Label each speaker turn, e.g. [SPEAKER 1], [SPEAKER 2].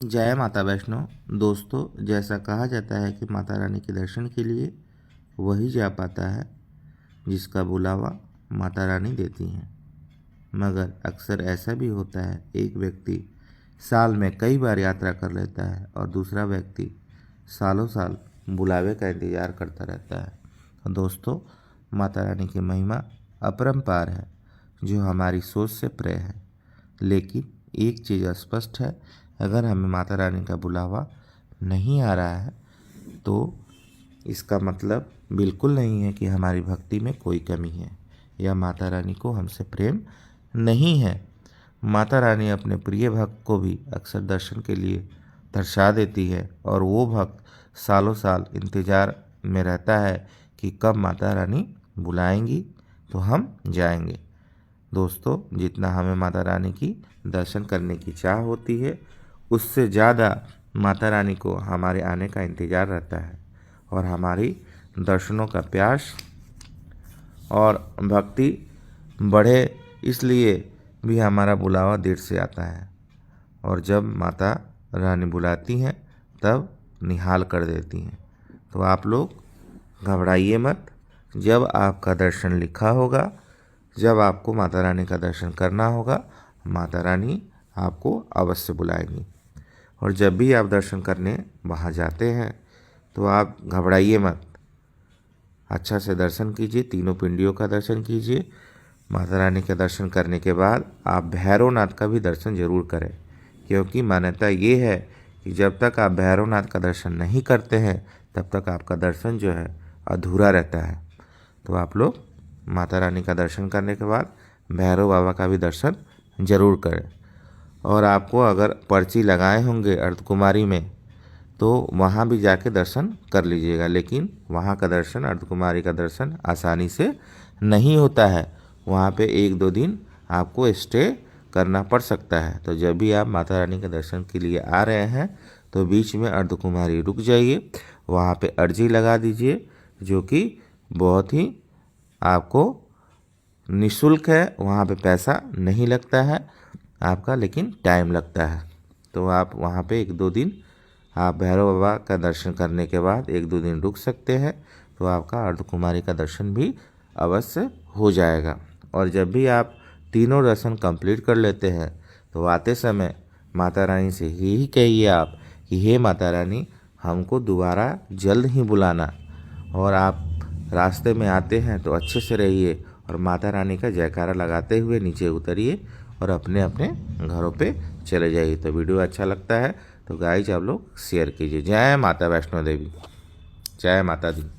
[SPEAKER 1] जय माता वैष्णो। दोस्तों, जैसा कहा जाता है कि माता रानी के दर्शन के लिए वही जा पाता है जिसका बुलावा माता रानी देती हैं। मगर अक्सर ऐसा भी होता है, एक व्यक्ति साल में कई बार यात्रा कर लेता है और दूसरा व्यक्ति सालों साल बुलावे का इंतज़ार करता रहता है। तो दोस्तों, माता रानी की महिमा अपरंपार है जो हमारी सोच से परे है। लेकिन एक चीज़ स्पष्ट है, अगर हमें माता रानी का बुलावा नहीं आ रहा है तो इसका मतलब बिल्कुल नहीं है कि हमारी भक्ति में कोई कमी है या माता रानी को हमसे प्रेम नहीं है। माता रानी अपने प्रिय भक्त को भी अक्सर दर्शन के लिए दर्शा देती है और वो भक्त सालों साल इंतज़ार में रहता है कि कब माता रानी बुलाएंगी तो हम जाएंगे। दोस्तों, जितना हमें माता रानी की दर्शन करने की चाह होती है, उससे ज़्यादा माता रानी को हमारे आने का इंतज़ार रहता है और हमारी दर्शनों का प्यास और भक्ति बढ़े, इसलिए भी हमारा बुलावा देर से आता है। और जब माता रानी बुलाती हैं तब निहाल कर देती हैं। तो आप लोग घबराइए मत। जब आपका दर्शन लिखा होगा, जब आपको माता रानी का दर्शन करना होगा, माता रानी आपको अवश्य बुलाएंगी। और जब भी आप दर्शन करने वहाँ जाते हैं तो आप घबराइए मत, अच्छा से दर्शन कीजिए, तीनों पिंडियों का दर्शन कीजिए। माता रानी के दर्शन करने के बाद आप भैरवनाथ का भी दर्शन जरूर करें, क्योंकि मान्यता ये है कि जब तक आप भैरवनाथ का दर्शन नहीं करते हैं तब तक आपका दर्शन जो है अधूरा रहता है। तो आप लोग माता रानी का दर्शन करने के बाद भैरव बाबा का भी दर्शन जरूर करें। और आपको अगर पर्ची लगाए होंगे अर्धकुमारी में तो वहाँ भी जाके दर्शन कर लीजिएगा, लेकिन वहाँ का दर्शन, अर्धकुमारी का दर्शन आसानी से नहीं होता है। वहाँ पे 1-2 दिन आपको स्टे करना पड़ सकता है। तो जब भी आप माता रानी के दर्शन के लिए आ रहे हैं तो बीच में अर्धकुमारी रुक जाइए, वहाँ पे अर्जी लगा दीजिए, जो कि बहुत ही आपको निःशुल्क है। वहाँ पे पैसा नहीं लगता है आपका, लेकिन टाइम लगता है। तो आप वहाँ पे 1-2 दिन आप भैरव बाबा का दर्शन करने के बाद 1-2 दिन रुक सकते हैं, तो आपका अर्धकुमारी का दर्शन भी अवश्य हो जाएगा। और जब भी आप तीनों दर्शन कंप्लीट कर लेते हैं तो आते समय माता रानी से यही कहिए आप कि हे माता रानी, हमको दोबारा जल्द ही बुलाना। और आप रास्ते में आते हैं तो अच्छे से रहिए और माता रानी का जयकारा लगाते हुए नीचे उतरिए और अपने अपने घरों पे चले जाइए। तो वीडियो अच्छा लगता है तो गाइज आप लोग शेयर कीजिए। जय माता वैष्णो देवी, जय माता दी।